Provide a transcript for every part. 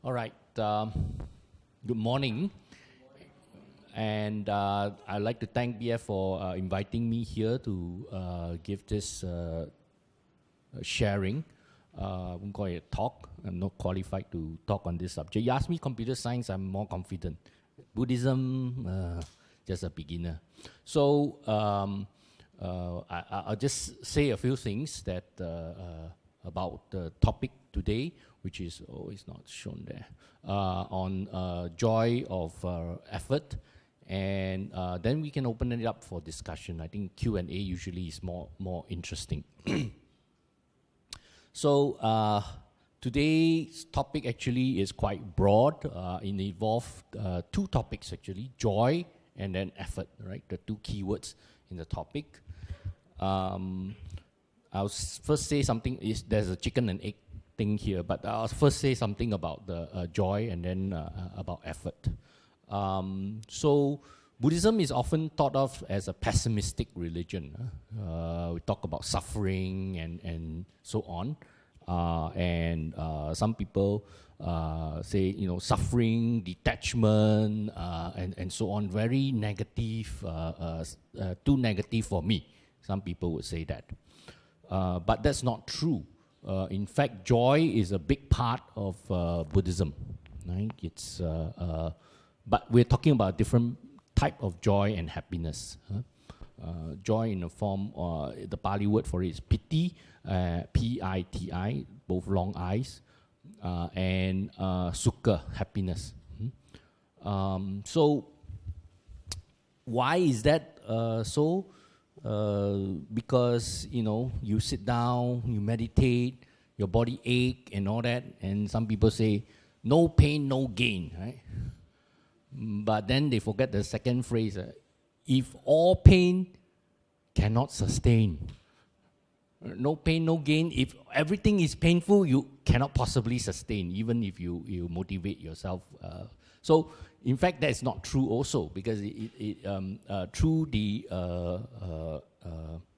All right. Good morning. And I'd like to thank BF for inviting me here to give this sharing. I won't call it a talk. I'm not qualified to talk on this subject. You ask me computer science, I'm more confident. Buddhism, just a beginner. So I'll just say a few things that about the topic today, which is always not shown there, on joy of effort, and then we can open it up for discussion. I think Q&A usually is more interesting. So today's topic actually is quite broad. It involves two topics actually, joy and then effort, right? The two keywords in the topic. I'll first say something, there's a chicken and egg thing here, but I'll first say something about the joy and then about effort. So Buddhism is often thought of as a pessimistic religion. We talk about suffering and so on. And some people say, suffering, detachment, and so on, very negative, too negative for me. Some people would say that. But that's not true. In fact, joy is a big part of Buddhism. Right? But we're talking about a different type of joy and happiness. Joy in the form, the Pali word for it is piti, P-I-T-I, both long eyes, and sukha, happiness. So why is that so? Because, you sit down, you meditate, your body ache and all that, and some people say, no pain, no gain, right? But then they forget the second phrase, if all pain cannot sustain. No pain, no gain. If everything is painful, you cannot possibly sustain, even if you motivate yourself. So, in fact, that is not true also, because through the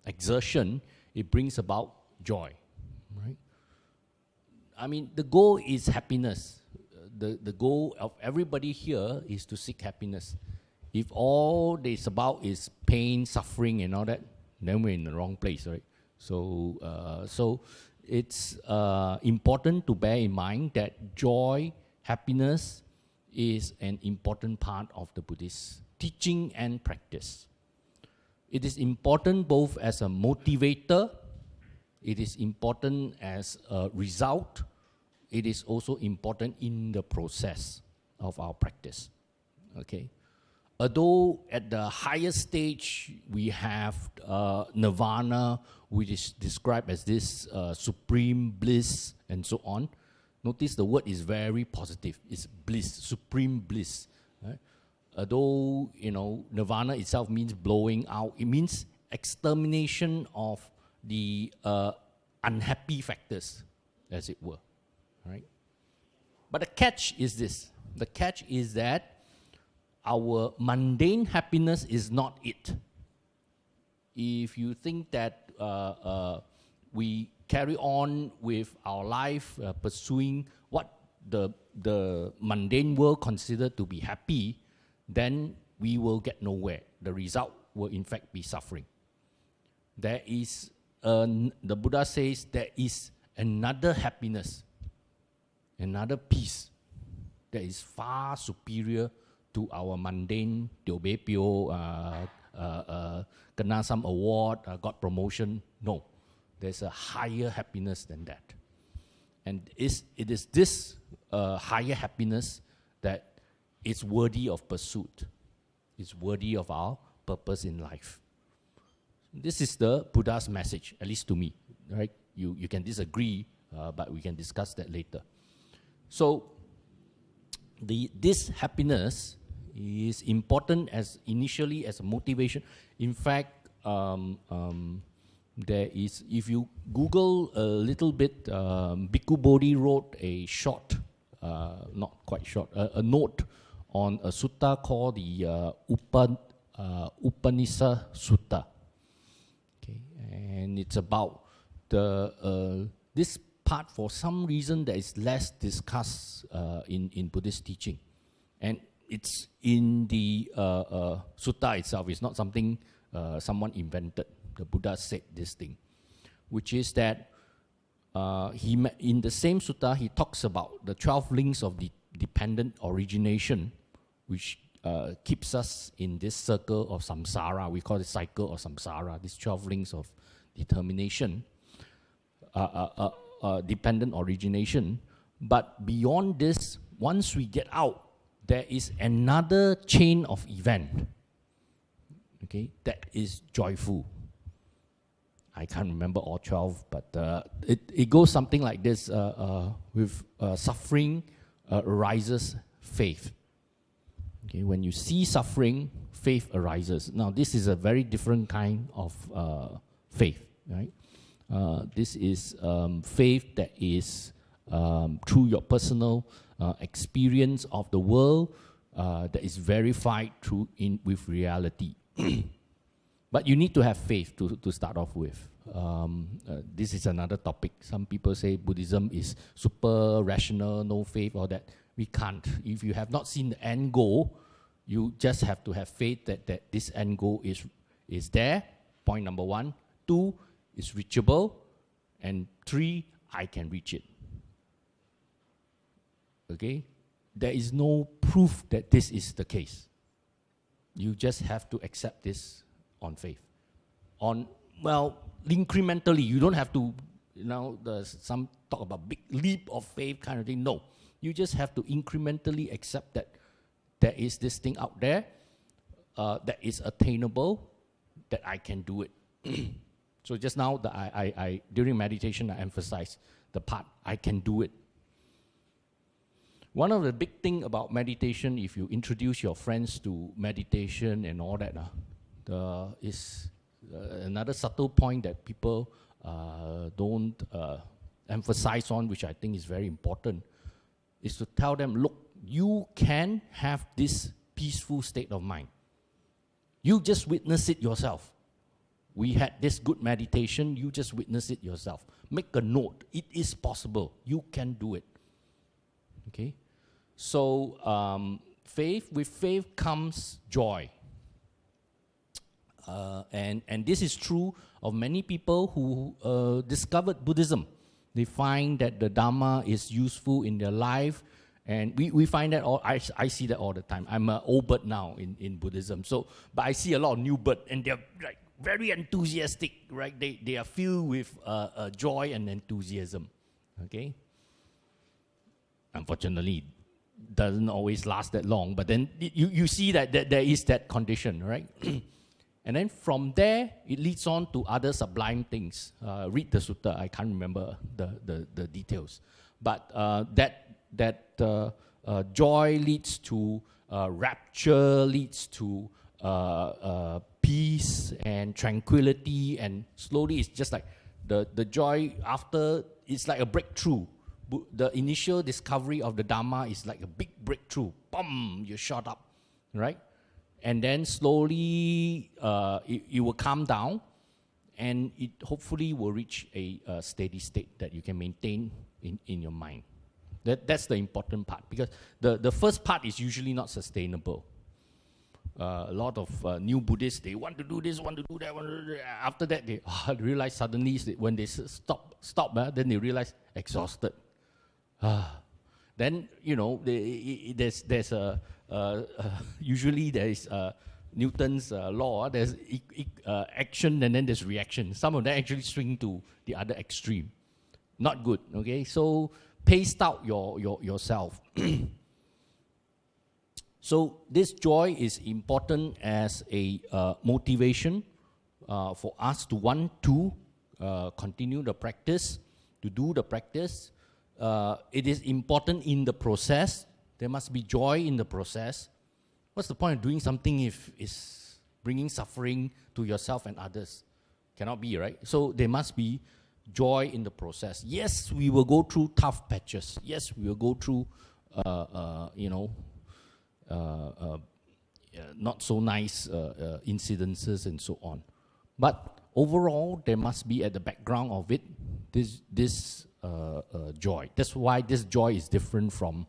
exertion, it brings about joy, right? I mean, the goal is happiness. The goal of everybody here is to seek happiness. If all it's about is pain, suffering, and all that, then we're in the wrong place, right? So it's important to bear in mind that joy, happiness, is an important part of the Buddhist teaching and practice. It is important both as a motivator, it is important as a result, it is also important in the process of our practice. Okay? Although at the highest stage we have Nirvana, which is described as this supreme bliss and so on. Notice the word is very positive. It's bliss, supreme bliss. Right? Although, Nirvana itself means blowing out. It means extermination of the unhappy factors, as it were. Right? But the catch is this. The catch is that our mundane happiness is not it. If you think that we carry on with our life, pursuing what the mundane world consider to be happy, then we will get nowhere. The result will in fact be suffering. There is, the Buddha says, there is another happiness, another peace that is far superior to our mundane, tio bei pio, kena some award, got promotion. No. There's a higher happiness than that. And it is this higher happiness that is worthy of pursuit. It's worthy of our purpose in life. This is the Buddha's message, at least to me. Right? You can disagree, but we can discuss that later. So, this happiness is important initially as a motivation. In fact, there is, if you Google a little bit, Bhikkhu Bodhi wrote a short, not quite short, a note on a sutta called the Upanishad Sutta. Okay, and it's about this part, for some reason, that is less discussed in Buddhist teaching. And it's in the sutta itself. It's not something someone invented. The Buddha said this thing, which is that in the same sutta, he talks about the 12 links of the dependent origination, which keeps us in this circle of samsara. We call it cycle of samsara, these 12 links of determination, dependent origination. But beyond this, once we get out, there is another chain of event, okay, that is joyful. I can't remember all 12, but it goes something like this. With suffering arises faith. Okay, when you see suffering, faith arises. Now, this is a very different kind of faith, right? This is faith that is through your personal experience of the world that is verified with reality. But you need to have faith to start off with. This is another topic. Some people say Buddhism is super rational, no faith, all that. We can't. If you have not seen the end goal, you just have to have faith that this end goal is there, point number 1. 2, it's reachable. And 3, I can reach it. Okay? There is no proof that this is the case. You just have to accept this on faith. Incrementally, you don't have to, there's some talk about big leap of faith kind of thing. No. You just have to incrementally accept that there is this thing out there that is attainable, that I can do it. So just now, I during meditation, I emphasize the part, I can do it. One of the big thing about meditation, if you introduce your friends to meditation and all that, is another subtle point that people don't emphasize on, which I think is very important, is to tell them, look, you can have this peaceful state of mind. You just witness it yourself. We had this good meditation, you just witness it yourself. Make a note. It is possible. You can do it. Okay? So, with faith comes joy. And this is true of many people who discovered Buddhism. They find that the Dharma is useful in their life. And we find that, I see that all the time. I'm an old bird now in Buddhism. But I see a lot of new bird, and they're like very enthusiastic, right? They are filled with joy and enthusiasm, okay? Unfortunately, it doesn't always last that long, but then you see that there is that condition, right? And then from there, it leads on to other sublime things. Read the sutta. I can't remember the details. But that joy leads to rapture, leads to peace and tranquility, and slowly it's just like the joy after, it's like a breakthrough. The initial discovery of the Dharma is like a big breakthrough. Boom, you shot up, right? And then slowly it will calm down, and it hopefully will reach a steady state that you can maintain in your mind. That's the important part, because the first part is usually not sustainable. A lot of new Buddhists, they want to do this, want to do that. After that, they realize suddenly when they stop, then they realize exhausted. Then there's usually there is Newton's law. There's action and then there's reaction. Some of them actually swing to the other extreme. Not good. Okay, so pace out yourself. So this joy is important as a motivation for us to want to continue the practice, to do the practice. It is important in the process. There must be joy in the process. What's the point of doing something if it's bringing suffering to yourself and others? Cannot be, right? So there must be joy in the process. Yes, we will go through tough patches. Yes, we will go through, not so nice incidences and so on. But overall, there must be at the background of it this joy. That's why this joy is different from,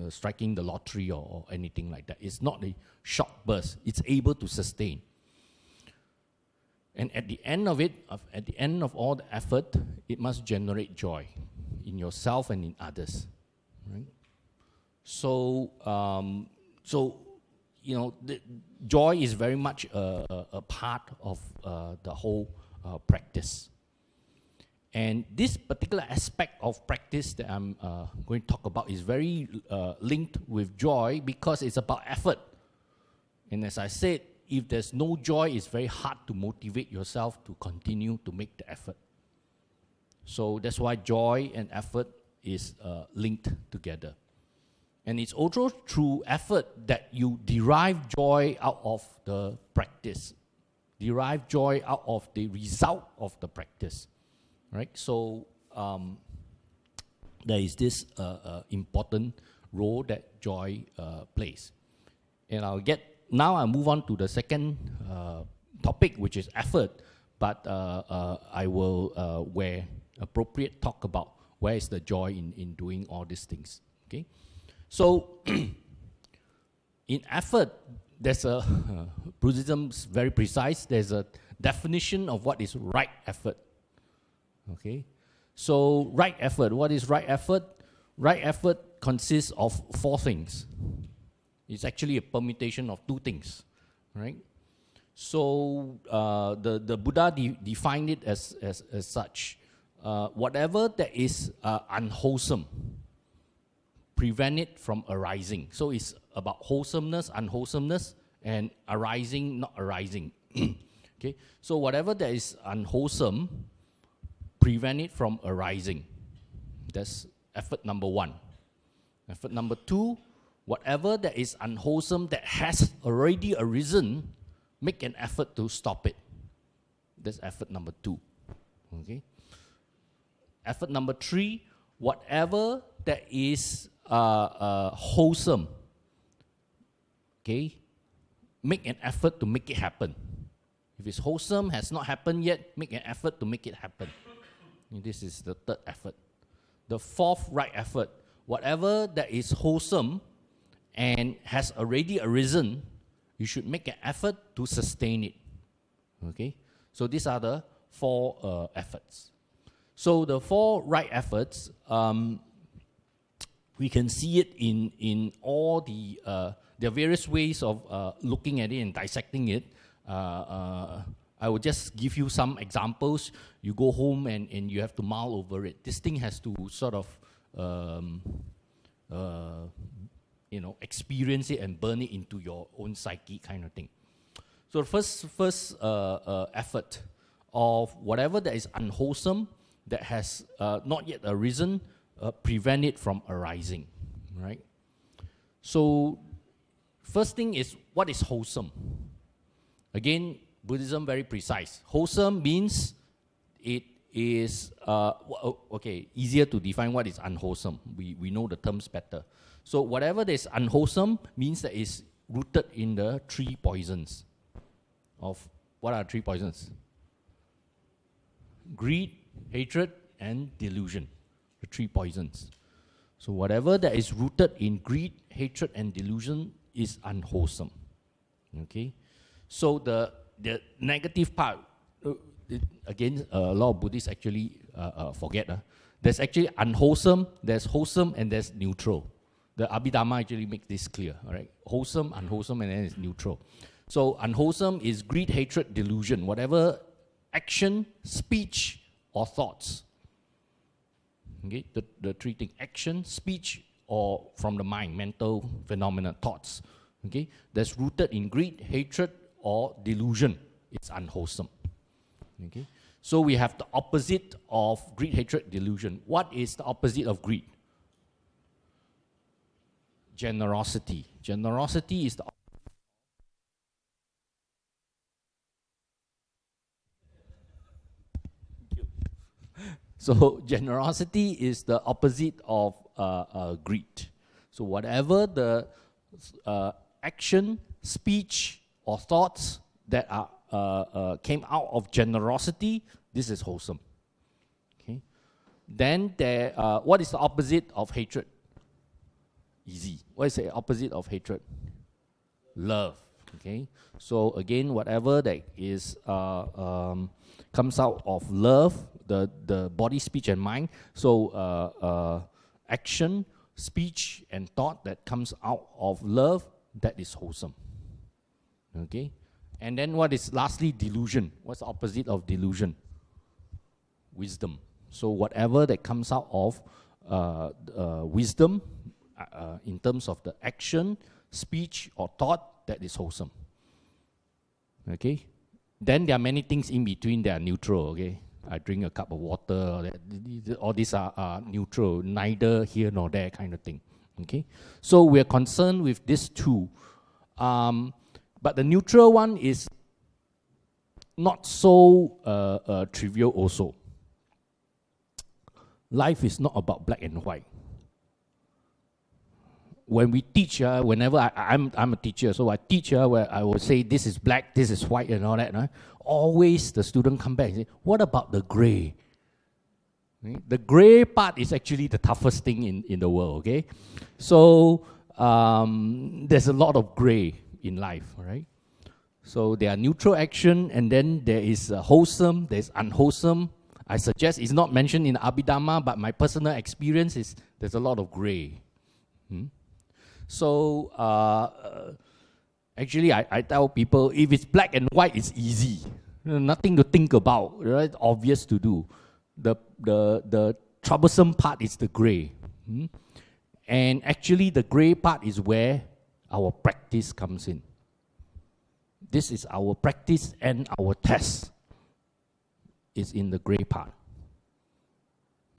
striking the lottery or anything like that. It's not a short burst. It's able to sustain. And at the end of it, at the end of all the effort, it must generate joy in yourself and in others, right? So, the joy is very much a part of the whole practice. And this particular aspect of practice that I'm going to talk about is very linked with joy because it's about effort. And as I said, if there's no joy, it's very hard to motivate yourself to continue to make the effort. So that's why joy and effort is linked together. And it's also through effort that you derive joy out of the practice, derive joy out of the result of the practice, right? So there is this important role that joy plays. And now I move on to the second topic, which is effort, but I will, where appropriate, talk about where is the joy in doing all these things, okay? So, in effort, there's Buddhism's very precise, there's a definition of what is right effort, okay? So, right effort, what is right effort? Right effort consists of four things. It's actually a permutation of two things, right? So, the Buddha defined it as such. Whatever that is unwholesome, prevent it from arising. So it's about wholesomeness, unwholesomeness, and arising, not arising. Okay? So whatever that is unwholesome, prevent it from arising. That's effort number one. Effort number two, whatever that is unwholesome that has already arisen, make an effort to stop it. That's effort number two. Okay? Effort number three, whatever that is wholesome, okay, make an effort to make it happen. If it's wholesome, has not happened yet, make an effort to make it happen. And this is the third effort. The fourth right effort, whatever that is wholesome and has already arisen, you should make an effort to sustain it. Okay? So these are the four efforts. So the four right efforts, we can see it in all the, there are various ways of looking at it and dissecting it. I will just give you some examples. You go home and you have to mull over it. This thing has to sort of, experience it and burn it into your own psyche kind of thing. So the first effort of whatever that is unwholesome, that has not yet arisen, prevent it from arising, right? So first thing is, what is wholesome? Again, Buddhism very precise. Wholesome means it is, easier to define what is unwholesome. We know the terms better. So whatever that is unwholesome means that it's rooted in the three poisons. Of what are three poisons? Greed, hatred, and delusion. The three poisons. So whatever that is rooted in greed, hatred, and delusion is unwholesome. Okay? So the negative part, again, a lot of Buddhists actually forget. There's actually unwholesome, there's wholesome, and there's neutral. The Abhidhamma actually makes this clear. All right? Wholesome, unwholesome, and then it's neutral. So unwholesome is greed, hatred, delusion. Whatever action, speech, or thoughts. Okay, the three things: action, speech, or from the mind, mental phenomena, thoughts. Okay, that's rooted in greed, hatred, or delusion. It's unwholesome. Okay, so we have the opposite of greed, hatred, delusion. What is the opposite of greed? Generosity. Generosity is the So generosity is the opposite of greed. So whatever the action, speech, or thoughts that are came out of generosity, this is wholesome. Okay. Then what is the opposite of hatred? Easy. What is the opposite of hatred? Love. Okay. So again, whatever that is comes out of love, the body, speech, and mind. So action, speech, and thought that comes out of love, that is wholesome. Okay. And then what is lastly delusion? What's the opposite of delusion? Wisdom. So whatever that comes out of wisdom, in terms of the action, speech, or thought, that is wholesome. Okay? Then there are many things in between that are neutral, okay? I drink a cup of water, all these are neutral, neither here nor there kind of thing. Okay? So we're concerned with these two. But the neutral one is not so trivial also. Life is not about black and white. When we teach, whenever I'm a teacher, so I teach where I will say this is black, this is white, and all that. Always the student come back and say, what about the gray? The gray part is actually the toughest thing in the world, okay? So there's a lot of gray in life, right? So there are neutral action, and then there is wholesome, there's unwholesome. I suggest it's not mentioned in Abhidhamma, but my personal experience is there's a lot of gray. So actually, I tell people, if it's black and white, it's easy. Nothing to think about, right? Obvious to do. The troublesome part is the gray. And actually, the gray part is where our practice comes in. This is our practice and our test is in the gray part.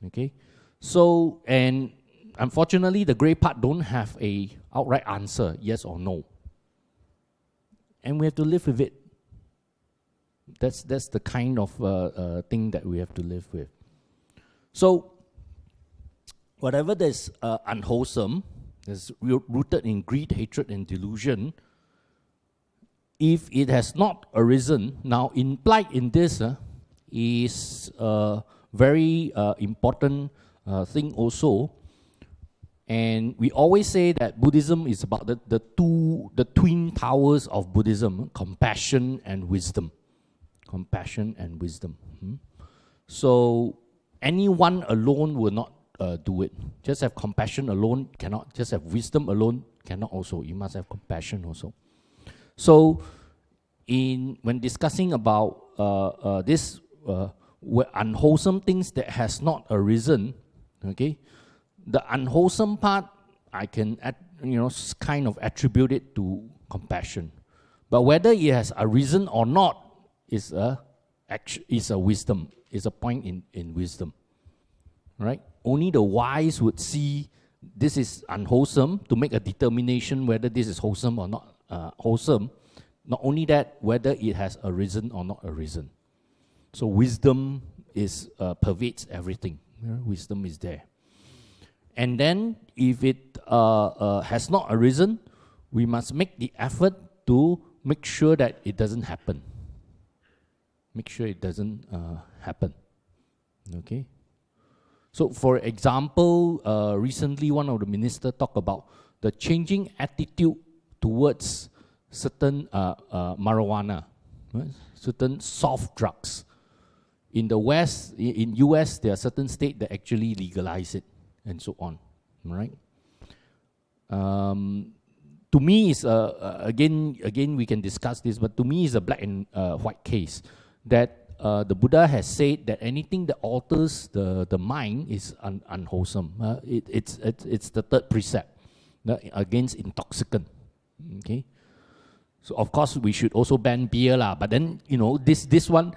Okay? So, and unfortunately, the gray part don't have a outright answer, yes or no. And we have to live with it. That's the kind of thing that we have to live with. So, whatever that's unwholesome, that's rooted in greed, hatred, and delusion, if it has not arisen, now implied in this is a very important thing also. And we always say that Buddhism is about the twin towers of Buddhism, compassion and wisdom. Compassion and wisdom. So anyone alone will not do it. Just have compassion alone cannot. Just have wisdom alone cannot also. You must have compassion also. So when discussing about this unwholesome things that has not arisen, okay, the unwholesome part I can kind of attribute it to compassion, but whether it has arisen or not is a wisdom, is a point in wisdom, right? Only the wise would see this is unwholesome to make a determination whether this is wholesome or not wholesome. Not only that, whether it has arisen or not arisen. So wisdom pervades everything. Wisdom is there. And then if it has not arisen, we must make the effort to make sure that it doesn't happen. Make sure it doesn't happen. Okay? So for example, recently one of the ministers talked about the changing attitude towards certain marijuana, right? Certain soft drugs. In the West, in US, there are certain states that actually legalize it, and so on, right? To me, is again we can discuss this, but to me, is a black and white case that the Buddha has said that anything that alters the mind is unwholesome. It's the third precept against intoxicant. Okay. So of course we should also ban beer lah. But then this one,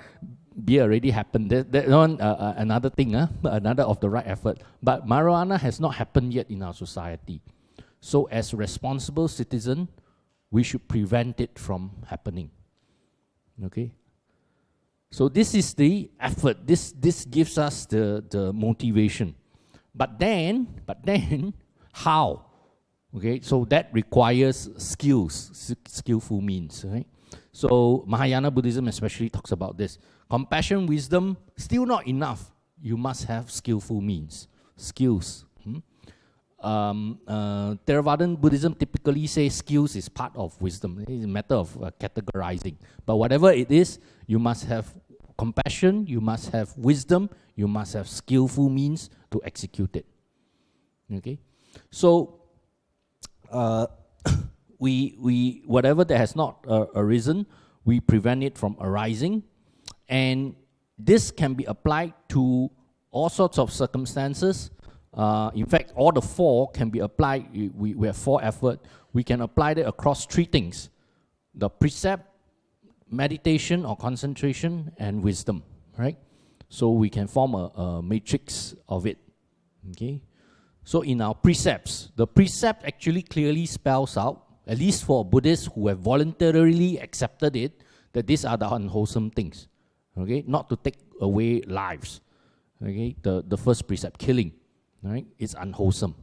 beer already happened. That one another thing, another of the right effort. But marijuana has not happened yet in our society. So as responsible citizen, we should prevent it from happening. Okay. So this is the effort. This gives us the motivation. But then how? Okay, so that requires skillful means, right? So Mahayana Buddhism especially talks about this. Compassion, wisdom, still not enough. you must have skillful means, skills. Theravadan Buddhism typically says skills is part of wisdom. It is a matter of categorizing. But whatever it is, you must have compassion, you must have wisdom, you must have skillful means to execute it. Okay? So, we whatever that has not arisen, we prevent it from arising. And this can be applied to all sorts of circumstances. In fact, all the four can be applied. We have four efforts. We can apply it across three things: the precept, meditation or concentration, and wisdom. Right? So we can form a matrix of it. Okay. So in our precepts, the precept actually clearly spells out, at least for Buddhists who have voluntarily accepted it, that these are the unwholesome things. Okay, not to take away lives. Okay, the first precept, killing, right, is unwholesome.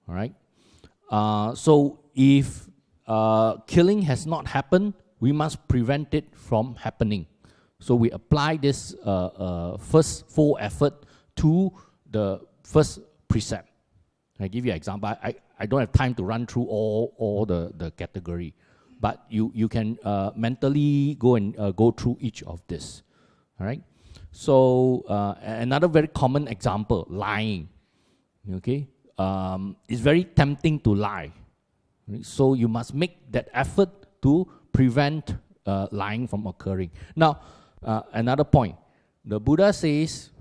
All right. So if killing has not happened, we must prevent it from happening. So we apply this first full effort to the first precept. I give you an example. I don't have time to run through all the category, but you can mentally go through each of this. All right. So another very common example, lying. Okay, it's very tempting to lie. Right? So you must make that effort to prevent lying from occurring. Now, another point, the Buddha says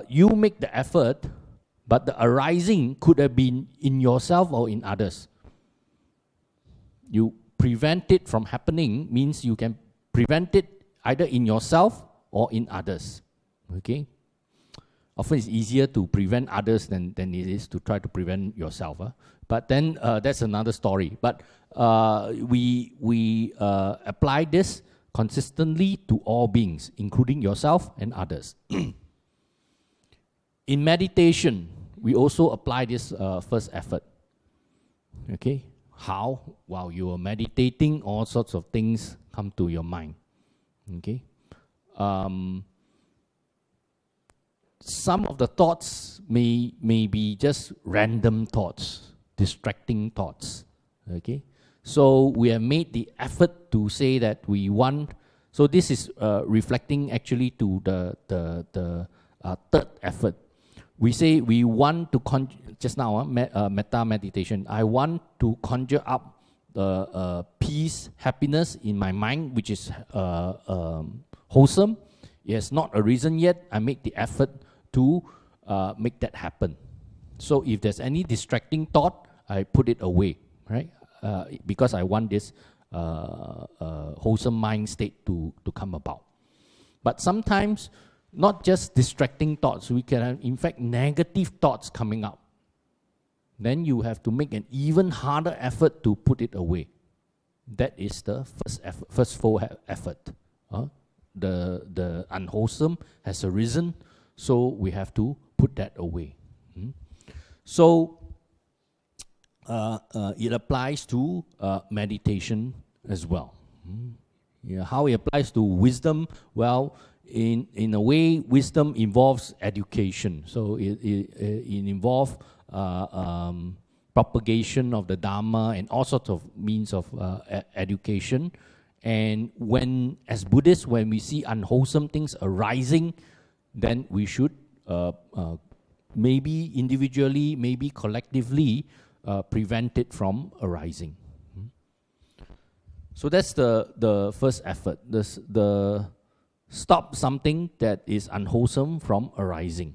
you make the effort, but the arising could have been in yourself or in others. You prevent it from happening means you can prevent it either in yourself or in others. Okay? Often it's easier to prevent others than it is to try to prevent yourself. But then that's another story. But we apply this consistently to all beings, including yourself and others. In meditation, we also apply this first effort. Okay? How? While you are meditating, all sorts of things come to your mind. Okay? Some of the thoughts may be just random thoughts, distracting thoughts. Okay? So we have made the effort to say that we want. So this is reflecting actually to the third effort. We say we want to just now metta meditation. I want to conjure up the peace, happiness in my mind, which is wholesome. It has not arisen yet. I make the effort to make that happen. So if there's any distracting thought, I put it away, right? Because I want this wholesome mind state to come about. But sometimes, not just distracting thoughts, we can have, in fact, negative thoughts coming up. Then you have to make an even harder effort to put it away. That is the first full effort. The unwholesome has arisen, so we have to put that away. So it applies to meditation as well. Yeah, how it applies to wisdom? Well, in a way, wisdom involves education. So it involves propagation of the Dharma and all sorts of means of education. And when, as Buddhists, when we see unwholesome things arising, then we should maybe individually, maybe collectively prevent it from arising. So that's the first effort. The stop something that is unwholesome from arising.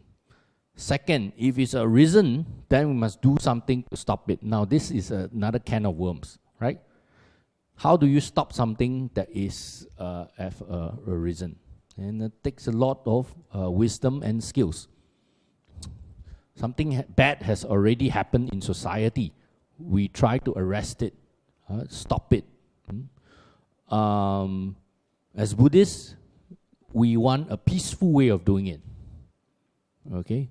Second, if it's arisen, then we must do something to stop it. Now, this is another can of worms, right? How do you stop something that is arisen? And it takes a lot of wisdom and skills. Something bad has already happened in society. We try to arrest it, stop it. As Buddhists, we want a peaceful way of doing it. Okay?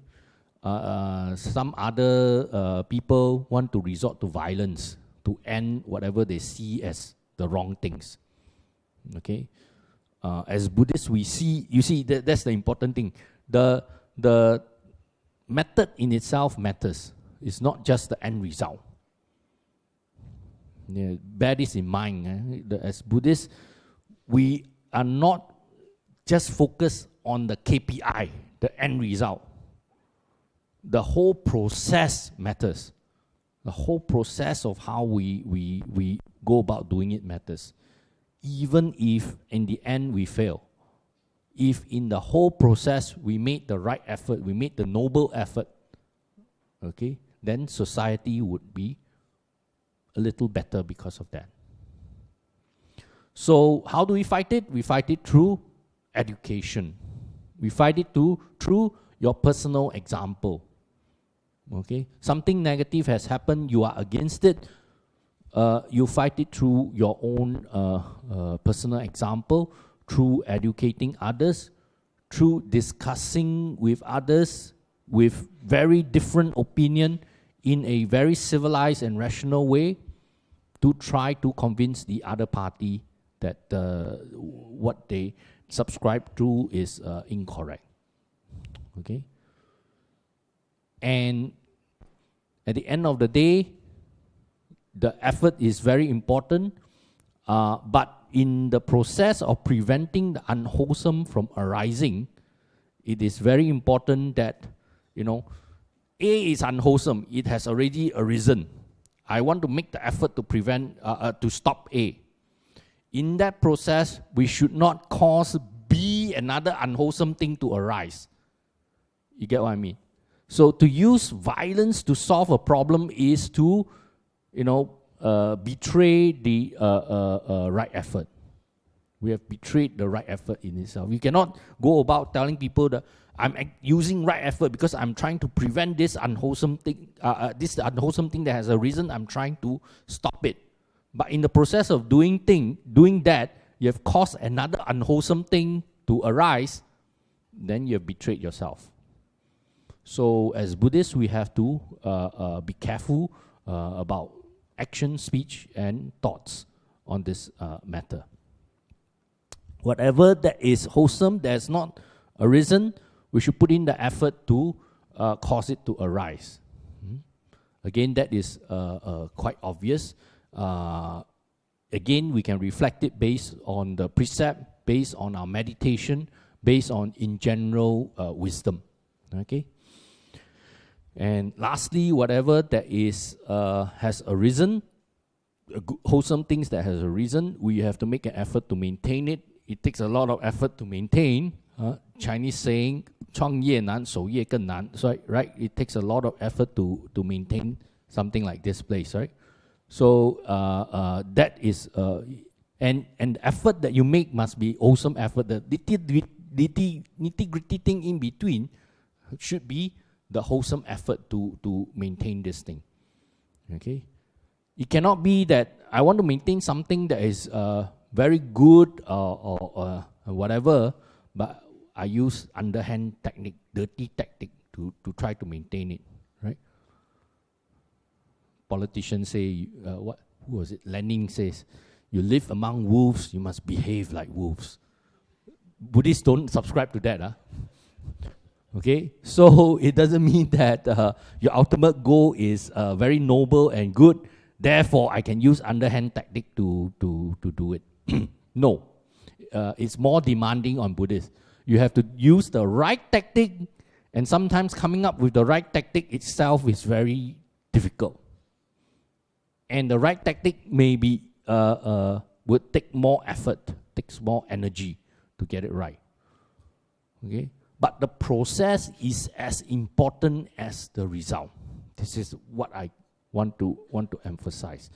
Some other people want to resort to violence to end whatever they see as the wrong things. Okay? As Buddhists, we see, you see, that's the important thing. The the method in itself matters. It's not just the end result. Yeah, bear this in mind. As Buddhists, we are not just focused on the KPI, the end result. The whole process matters. The whole process of how we go about doing it matters. Even if in the end we fail. If in the whole process we made the right effort, we made the noble effort, okay, then society would be a little better because of that. So how do we fight it? We fight it through education. We fight it through your personal example. Okay, something negative has happened, you are against it. You fight it through your own personal example, through educating others, through discussing with others with very different opinion in a very civilized and rational way, to try to convince the other party that what they subscribe to is incorrect. Okay? And at the end of the day, the effort is very important, but in the process of preventing the unwholesome from arising, it is very important that, A is unwholesome, it has already arisen. I want to make the effort to prevent, to stop A. In that process, we should not cause B, another unwholesome thing, to arise. You get what I mean? So to use violence to solve a problem is to, betray the right effort. We have betrayed the right effort in itself. We cannot go about telling people that I'm using right effort because I'm trying to prevent this unwholesome thing, that has arisen. I'm trying to stop it. But in the process of doing that, you have caused another unwholesome thing to arise. Then you have betrayed yourself. So as Buddhists, we have to be careful about action, speech, and thoughts on this matter. Whatever that is wholesome, that has not arisen, we should put in the effort to cause it to arise. Again, that is quite obvious. Again, we can reflect it based on the precept, based on our meditation, based on, in general, wisdom. Okay? And lastly, whatever that is has arisen, wholesome things that has arisen, we have to make an effort to maintain it. It takes a lot of effort to maintain. Chinese saying, 创业难,守业更难. So, right? It takes a lot of effort to maintain something like this place, right? So that is, and the effort that you make must be wholesome effort. The nitty-gritty thing in between should be the wholesome effort to maintain this thing. Okay? It cannot be that I want to maintain something that is very good or whatever, but I use underhand technique, dirty tactic to try to maintain it, right? Politicians say, who was it? Lenin says, you live among wolves, you must behave like wolves. Buddhists don't subscribe to that, huh? Okay, so it doesn't mean that your ultimate goal is very noble and good. Therefore, I can use underhand tactic to do it. No, it's more demanding on Buddhists. You have to use the right tactic, and sometimes coming up with the right tactic itself is very difficult. And the right tactic maybe would take more effort, takes more energy to get it right. Okay. But the process is as important as the result. This is what I want to emphasize.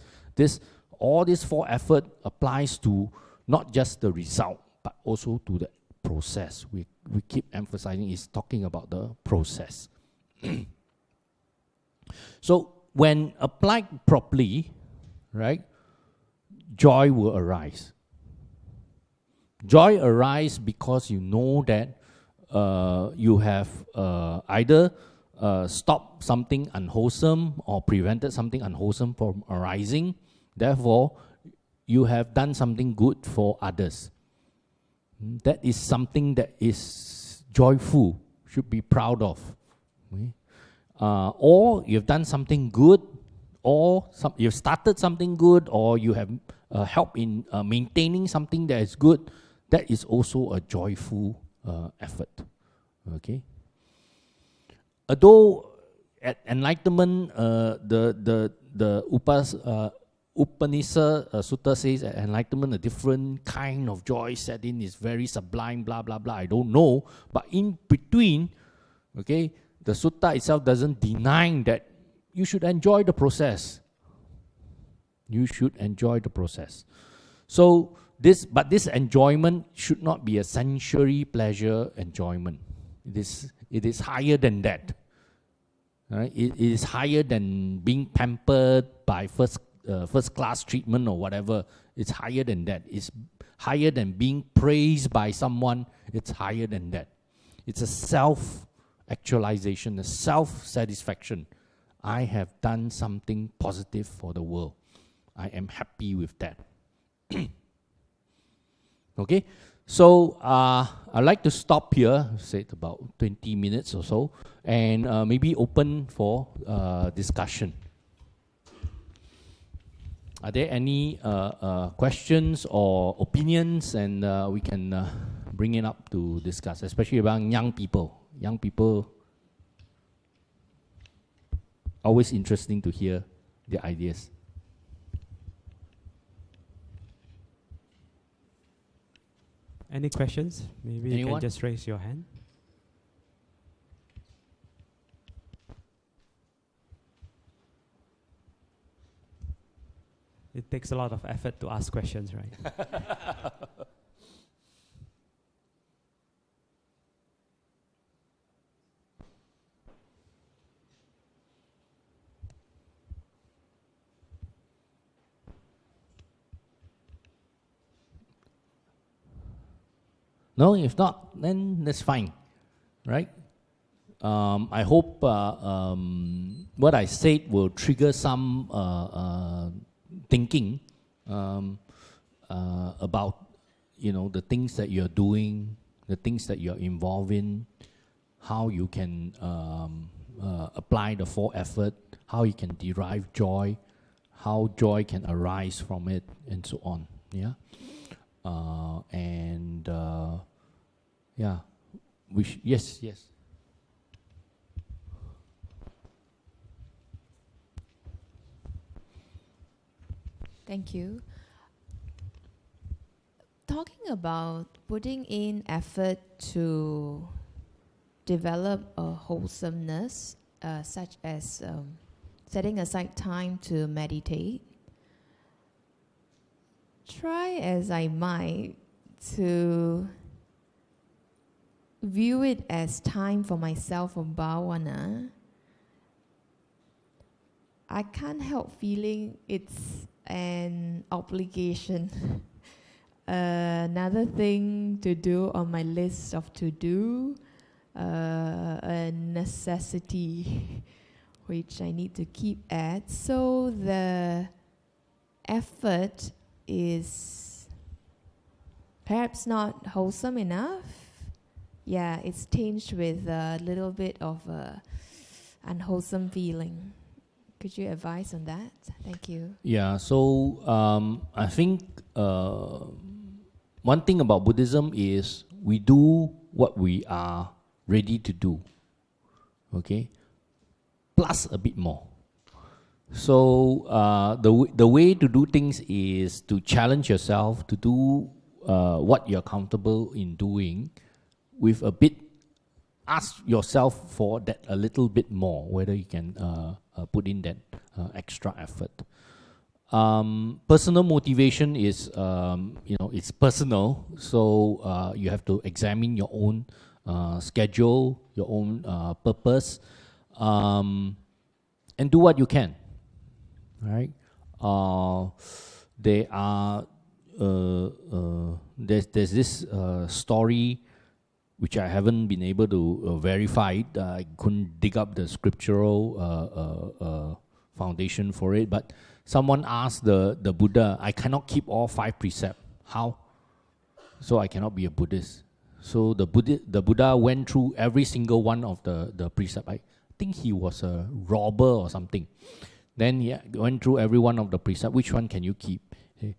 All this four effort applies to not just the result, but also to the process. We keep emphasizing is talking about the process. So when applied properly, right, joy will arise. Joy arises because you know that you have either stopped something unwholesome or prevented something unwholesome from arising. Therefore, you have done something good for others. That is something that is joyful, should be proud of. Okay? Or you've done something good, or you've started something good, or you have helped in maintaining something that is good. That is also a joyful effort. Okay. Although at enlightenment, the Upanishad Sutta says at enlightenment a different kind of joy set in, is very sublime, blah blah blah. I don't know, but in between, okay, the sutta itself doesn't deny that you should enjoy the process. You should enjoy the process. So this enjoyment should not be a sensory pleasure enjoyment. It is higher than that. Right? It is higher than being pampered by first class treatment or whatever. It's higher than that. It's higher than being praised by someone. It's higher than that. It's a self-actualization, a self-satisfaction. I have done something positive for the world. I am happy with that. Okay, so I'd like to stop here, say it about 20 minutes or so, and maybe open for discussion. Are there any questions or opinions, and we can bring it up to discuss, especially among young people. Young people, always interesting to hear their ideas. Any questions? Maybe Anyone? You can just raise your hand. It takes a lot of effort to ask questions, right? No, if not, then that's fine, right? I hope what I said will trigger some thinking about, the things that you're doing, the things that you're involved in, how you can apply the four effort, how you can derive joy, how joy can arise from it, and so on. Yeah. Yes. Thank you. Talking about putting in effort to develop a wholesomeness, such as setting aside time to meditate, try as I might to view it as time for myself or bhavana, I can't help feeling it's an obligation. Another thing to do on my list of to-do, a necessity which I need to keep at. So the effort is perhaps not wholesome enough. Yeah, it's tinged with a little bit of a unwholesome feeling. Could you advise on that? Thank you. Yeah, so I think one thing about Buddhism is we do what we are ready to do, okay? Plus a bit more. So the way to do things is to challenge yourself to do what you're comfortable in doing with a bit. Ask yourself for that a little bit more, whether you can put in that extra effort. Personal motivation is, it's personal, so you have to examine your own schedule, your own purpose, and do what you can. Right? There's this story which I haven't been able to verify. I couldn't dig up the scriptural foundation for it, but someone asked the Buddha, I cannot keep all 5 precepts. How? So I cannot be a Buddhist. So the Buddha went through every single one of the precept. I think he was a robber or something. Then he went through every one of the precept. Which one can you keep? Okay.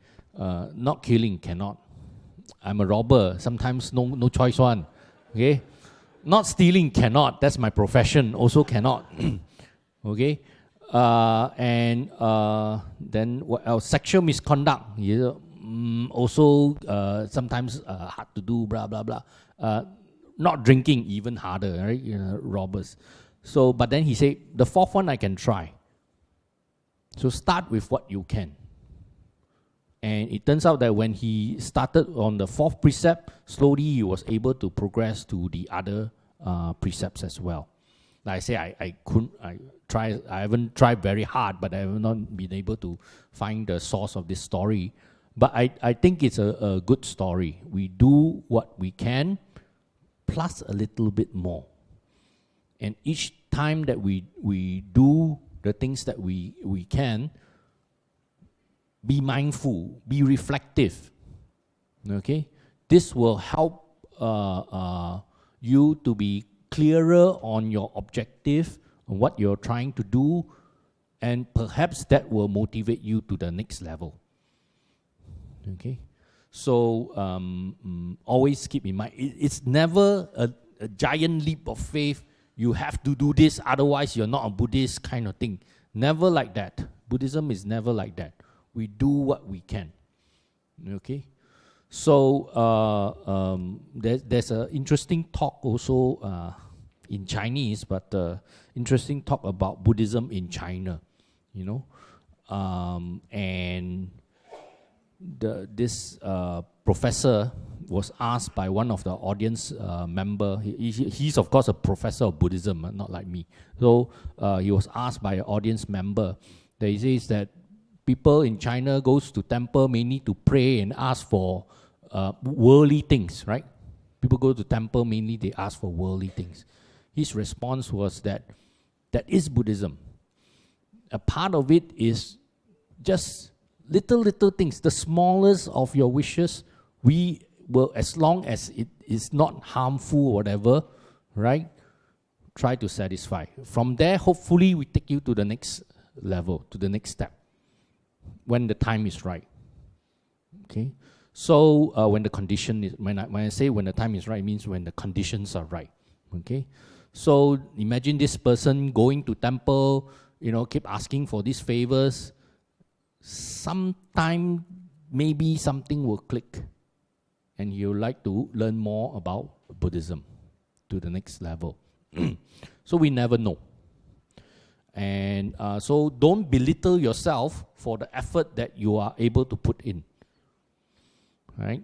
Not killing, cannot. I'm a robber. Sometimes no choice one. Okay. Not stealing, cannot. That's my profession. Also cannot. Okay. And then what else? Sexual misconduct. Also sometimes hard to do. Blah blah blah. Not drinking, even harder. Right. Robbers. So, but then he said the fourth one I can try. So start with what you can. And it turns out that when he started on the fourth precept, slowly he was able to progress to the other precepts as well. Like I say, I haven't tried very hard, but I have not been able to find the source of this story. But I think it's a good story. We do what we can, plus a little bit more. And each time that we do the things that we can, be mindful, be reflective. Okay? This will help you to be clearer on your objective, on what you're trying to do, and perhaps that will motivate you to the next level. Okay? So always keep in mind, it's never a giant leap of faith. You have to do this, otherwise you're not a Buddhist kind of thing. Never like that. Buddhism is never like that. We do what we can. Okay? So there's an interesting talk also in Chinese, but interesting talk about Buddhism in China, and this professor was asked by one of the audience member. He's of course a professor of Buddhism, not like me. So he was asked by an audience member that he says that people in China goes to temple mainly to pray and ask for worldly things, right? People go to temple mainly, they ask for worldly things. His response was that is Buddhism. A part of it is just little things, the smallest of your wishes, we will, as long as it is not harmful or whatever, right, try to satisfy. From there, hopefully we take you to the next level, to the next step, when the time is right. Okay? So when the condition is, when I say when the time is right, it means when the conditions are right. Okay? So imagine this person going to temple, keep asking for these favors. Sometime maybe something will click and you like to learn more about Buddhism to the next level. So we never know. And so don't belittle yourself for the effort that you are able to put in. Right?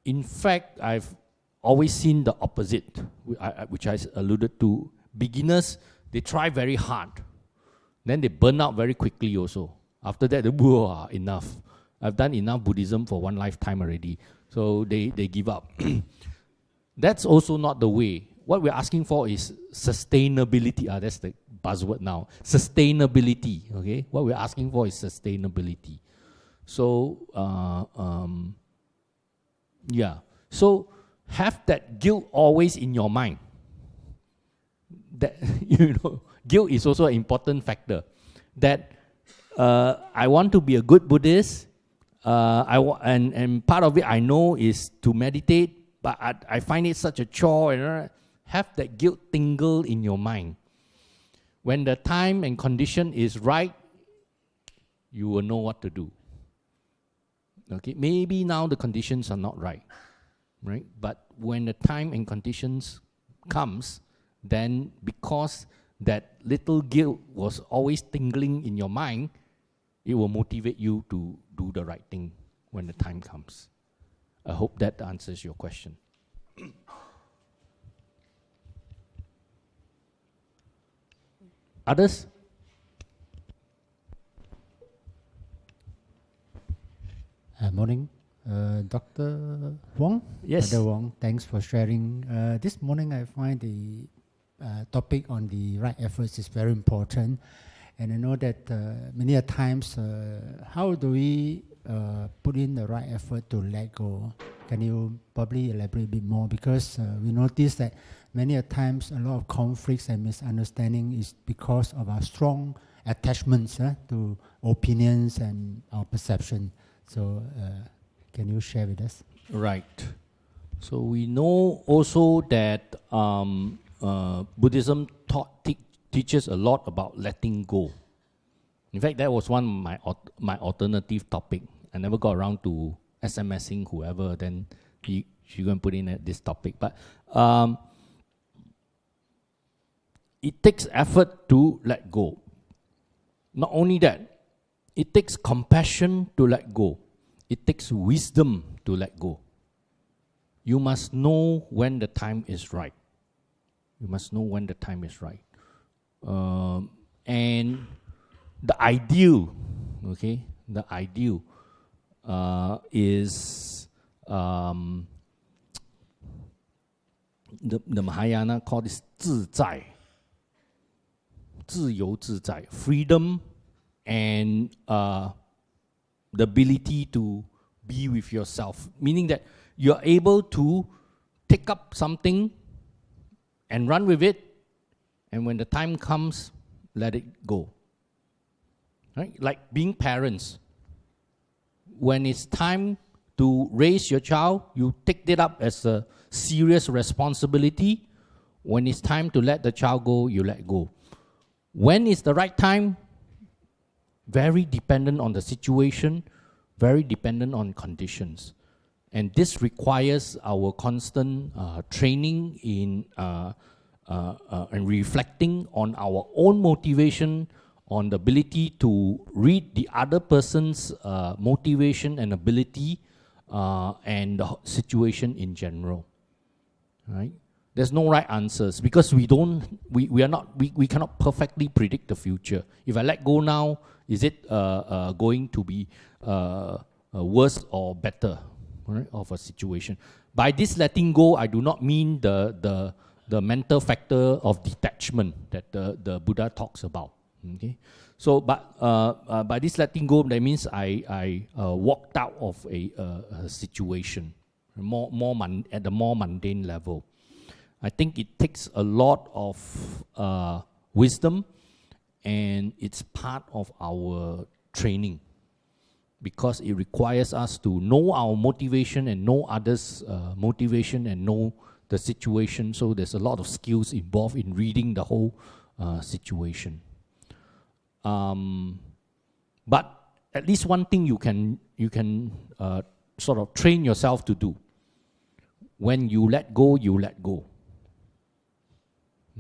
In fact, I've always seen the opposite, which I alluded to. Beginners, they try very hard. Then they burn out very quickly also. After that, enough. I've done enough Buddhism for one lifetime already. So they give up. That's also not the way. What we're asking for is sustainability. That's the buzzword now. Sustainability. Okay? What we're asking for is sustainability. So, So have that guilt always in your mind. That guilt is also an important factor. That I want to be a good Buddhist. And part of it I know is to meditate, but I find it such a chore. Have that guilt tingle in your mind. When the time and condition is right, you will know what to do. Okay, maybe now the conditions are not right, But when the time and conditions comes, then because that little guilt was always tingling in your mind, it will motivate you to do the right thing when the time comes. I hope that answers your question. Others? Morning. Dr. Wong? Yes. Dr. Wong, thanks for sharing. This morning I find the topic on the right efforts is very important. And I know that many a times, how do we put in the right effort to let go? Can you probably elaborate a bit more? Because we notice that many a times a lot of conflicts and misunderstanding is because of our strong attachments to opinions and our perception. So can you share with us? Right. So we know also that Buddhism teaches a lot about letting go. In fact, that was one of my alternative topic. I never got around to SMSing whoever, then she go and put in this topic. But it takes effort to let go. Not only that, it takes compassion to let go. It takes wisdom to let go. You must know when the time is right. You must know when the time is right. And the ideal, okay, the ideal is the Mahayana call this 自在, 自由自在, freedom and the ability to be with yourself, meaning that you're able to take up something and run with it, and when the time comes, let it go. Right? Like being parents. When it's time to raise your child, you take it up as a serious responsibility. When it's time to let the child go, you let go. When is the right time? Very dependent on the situation, very dependent on conditions. And this requires our constant training in and reflecting on our own motivation, on the ability to read the other person's motivation and ability and the situation in general. Right? There's no right answers because we cannot perfectly predict the future. If I let go now, is it going to be worse or better, right, of a situation? By this letting go, I do not mean the mental factor of detachment that the Buddha talks about. Okay, so but by this letting go, that means I walked out of a situation, at the more mundane level. I think it takes a lot of wisdom, and it's part of our training because it requires us to know our motivation and know others' motivation and know the situation. So there's a lot of skills involved in reading the whole situation. But at least one thing you can sort of train yourself to do. When you let go, you let go.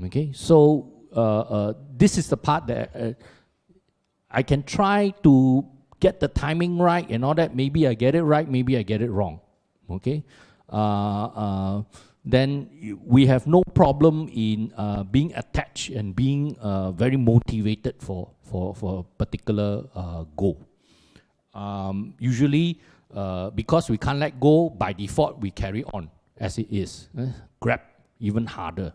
Okay, so this is the part that I can try to get the timing right and all that. Maybe I get it right, maybe I get it wrong. Okay, then we have no problem in being attached and being very motivated for a particular goal. Usually, because we can't let go, by default we carry on as it is. Grab even harder.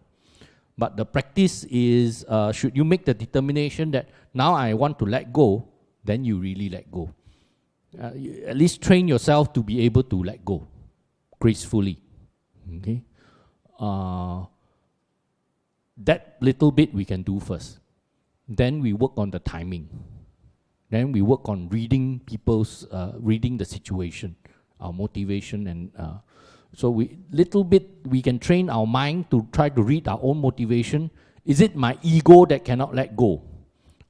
But the practice is, should you make the determination that now I want to let go, then you really let go. At least train yourself to be able to let go gracefully. Okay, that little bit we can do first. Then we work on the timing. Then we work on reading reading the situation, our motivation, and so little bit we can train our mind to try to read our own motivation. Is it my ego that cannot let go?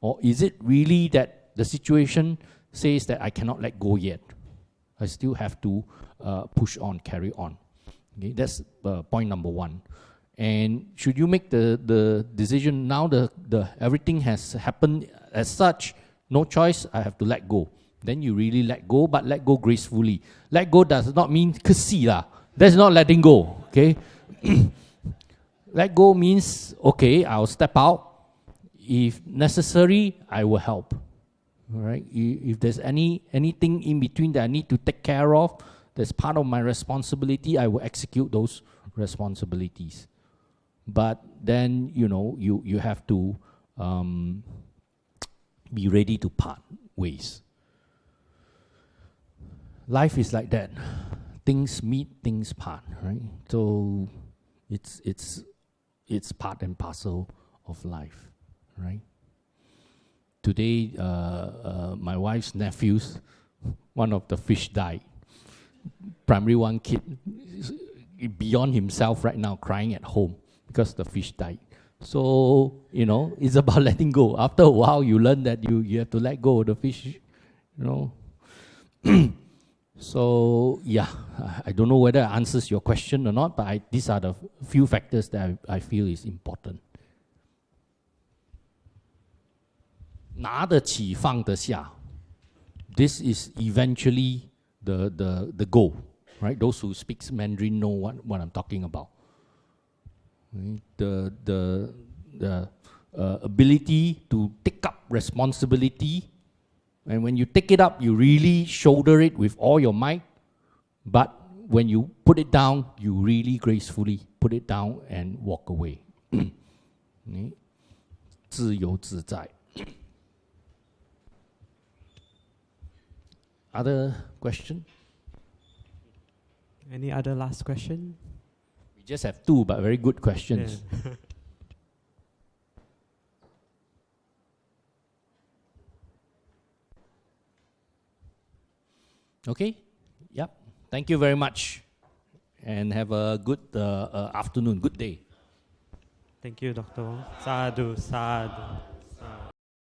Or is it really that the situation says that I cannot let go yet? I still have to push on, carry on. Okay, that's point number one. And should you make the decision now, the everything has happened as such, no choice, I have to let go. Then you really let go, but let go gracefully. Let go does not mean kasi lah. That's not letting go. Okay, let go means okay, I'll step out. If necessary, I will help. All right. If there's anything in between that I need to take care of, that's part of my responsibility, I will execute those responsibilities. But then, you have to be ready to part ways. Life is like that. things meet, things part, right? So it's part and parcel of life, right? Today, my wife's nephews, one of the fish died. Primary one kid, beyond himself right now, crying at home because the fish died. So, it's about letting go. After a while, you learn that you have to let go of the fish, So, yeah, I don't know whether it answers your question or not, but these are the few factors that I feel is important. 拿得起放得下. This is eventually the goal, right? Those who speak Mandarin know what I'm talking about. Right? The ability to take up responsibility, and when you take it up, you really shoulder it with all your might. But when you put it down, you really gracefully put it down and walk away. 自由自在. Other question? Any other last question? We just have two, but very good questions. Yeah. Okay? Yep. Thank you very much. And have a good afternoon, good day. Thank you, Dr. Wong. Sadhu, sadhu.